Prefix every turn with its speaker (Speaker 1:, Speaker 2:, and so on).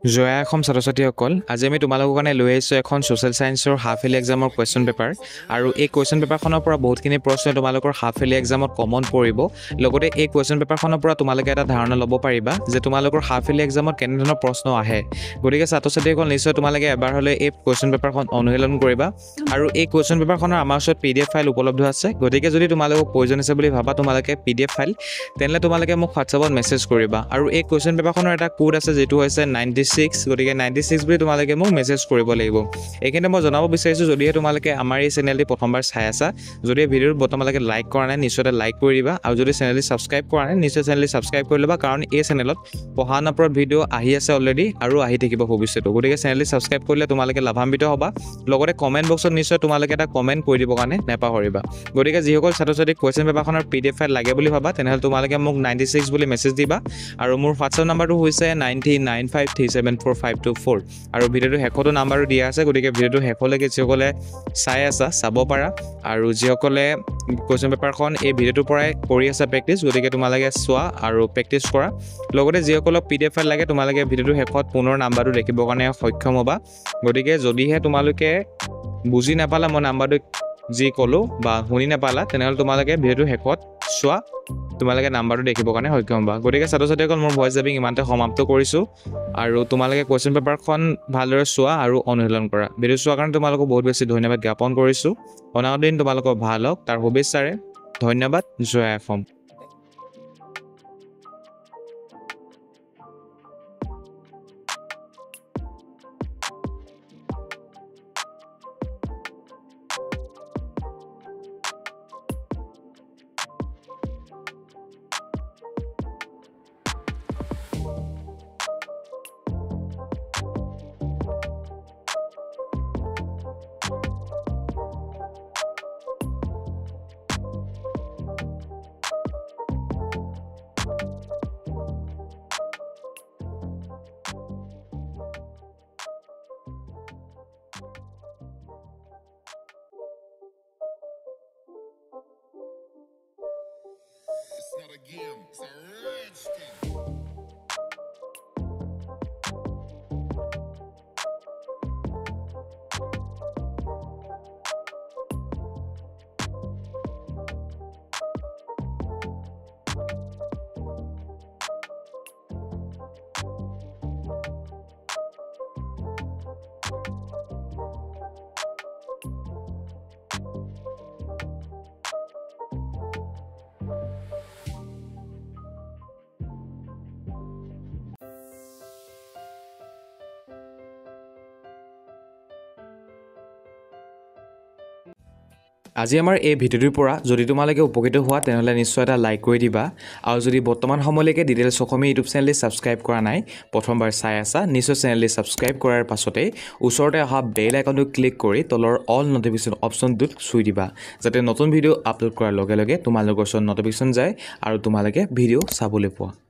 Speaker 1: জয়া অসম ছাত্ৰ-ছাত্ৰীসকল আজি আমি তোমালোকৰ কাৰণে লৈ আহিছোঁ এখন ছ'চিয়েল ছায়েন্সৰ হাফ ইয়াৰলি এক্সামৰ কুৱেশ্যন পেপাৰ আৰু এই কুৱেশ্যন পেপাৰখনৰ পৰা বহুতখিনি প্ৰশ্ন তোমালোকৰ হাফ ইয়াৰলি এক্সামত কমন পৰিব লগতে এই কুৱেশ্যন পেপাৰখনৰ পৰা তোমালোকে এটা ধাৰণা ল'ব পাৰিবা যে তোমালোকৰ হাফ ইয়াৰলি এক্সামত কেনেধৰণৰ প্ৰশ্ন আহে গতিকে ছাত্ৰ-ছাত্ৰীসকল নিশ্চয় তোমালোকে এবাৰ হ'লে এই কুৱেশ্যন পেপাৰখন অনুশীলন কৰিবা আৰু এই কুৱেশ্যন পেপাৰখনৰ আমাৰ ওচৰত PDF ফাইল উপলব্ধ আছে গতিকে যদি তোমালোকক প্ৰয়োজন আছে বুলি ভাবা তোমালোকে PDF ফাইল তেনেহ'লে তোমালোকে মোক WhatsAppত মেছেজ কৰিবা আৰু এই কুৱেশ্যন পেপাৰখনৰ এটা কোড আছে যেটো হৈছে 96 গতিকে 96 বুলি তোমালোকে মোক মেছেজ কৰিব লাগিব এইখিনি মই জনাব বিচাৰিছোঁ যদিহে তোমালোকে আমাৰ এই চেনেলটি প্ৰথমবাৰ চাই আছা যদি ভিডিঅ'টো তোমালোকে লাইক কৰা নাই নিশ্চয় লাইক কৰি দিবা আৰু যদি চেনেলটি ছাবস্ক্ৰাইব কৰা নাই নিশ্চয় চেনেলটি ছাবস্ক্ৰাইব কৰি ল'বা কাৰণ এই চেনেলত পঢ়াৰ ওপৰত ভিডিঅ' আহি আছে অলৰেডি আৰু আহি থাকিব ভৱিষ্যতে গতিকে চেনেলটি ছাবস্ক্ৰাইব কৰিলে তোমালোকে লাভান্বিত হ'বা লগতে কমেণ্ট বক্সত নিশ্চয় তোমালোকে এটা কমেণ্ট কৰি দিবৰ কাৰণে নেপাহৰিবা গতিকে যিসকল ছাত্ৰ-ছাত্ৰীক কুৱেশ্যন পেপাৰখনৰ PDF ফাইল লাগে বুলি ভাবা তেনেহ'লে তোমালোকে মোক 96 বুলি মেছেজ দিবা আৰু মোৰ WhatsApp নম্বৰটো হৈছে 9995374524 আৰু ভিডিঅ'টো শেষতো নাম্বাৰটো দিয়া আছে গতিকে ভিডিঅ'টো শেষলৈকে যিসকলে চাই আছা চাব পাৰা আৰু যিসকলে কুৱেশ্যন পেপাৰখন এই ভিডিঅ'টোৰ পৰাই কৰি আছা প্ৰেক্টিছ গতিকে তোমালোকে চোৱা আৰু প্ৰেক্টিছ কৰা লগতে যিসকলক PDF ফাইল লাগে তোমালোকে ভিডিঅ'টো শেষত পুনৰ নাম্বাৰটো দেখিবৰ কাৰণে সক্ষম হ'বা গতিকে যদিহে তোমালোকে বুজি নাপালা মই নাম্বাৰটো যি ক'লোঁ বা শুনি নাপালা তেনেহ'লে তোমালোকে ভিডিঅ'টো শেষত চোৱা তোমালোকে নাম্বাৰটো দেখিবৰ কাৰণে সক্ষম হ'বা গতিকে ছাত্ৰ-ছাত্ৰীসকল মোৰ ভইচ ডাবিং ইমানতে সমাপ্ত কৰিছোঁ আৰু তোমালোকে কুৱেশ্যন পেপাৰখন ভালদৰে চোৱা আৰু অনুশীলন কৰা ভিডিঅ' চোৱাৰ কাৰণে তোমালোকক বহুত বেছি ধন্যবাদ জ্ঞাপন কৰিছোঁ অনাগত দিন তোমালোকৰ ভাল হওক তাৰ শুভেচ্ছাৰে ধন্যবাদ Jaya Assam
Speaker 2: It's not a game, it's a rich thing.
Speaker 1: আজি আমাৰ এই ভিডিঅ'টোৰ পৰা যদি তোমালোকে উপকৃত হোৱা তেনেহ'লে নিশ্চয় এটা লাইক কৰি দিবা আৰু যদি বৰ্তমান সময়লৈকে ডিটেইলছ অসমীয়া ইউটিউব চেনেলটি ছাবস্ক্ৰাইব কৰা নাই প্ৰথমবাৰ চাই আছা নিশ্চয় চেনেলটি ছাবস্ক্ৰাইব কৰাৰ পাছতে ওচৰতে অহা বেল আইকনটো ক্লিক কৰি তলৰ অল নটিফিকেশ্যন অপশ্যনটোত চুই দিবা যাতে নতুন ভিডিঅ' আপলোড কৰাৰ লগে লগে তোমালোকৰ ওচৰত নটিফিকেশ্যন যায় আৰু তোমালোকে ভিডিঅ' চাবলৈ পোৱা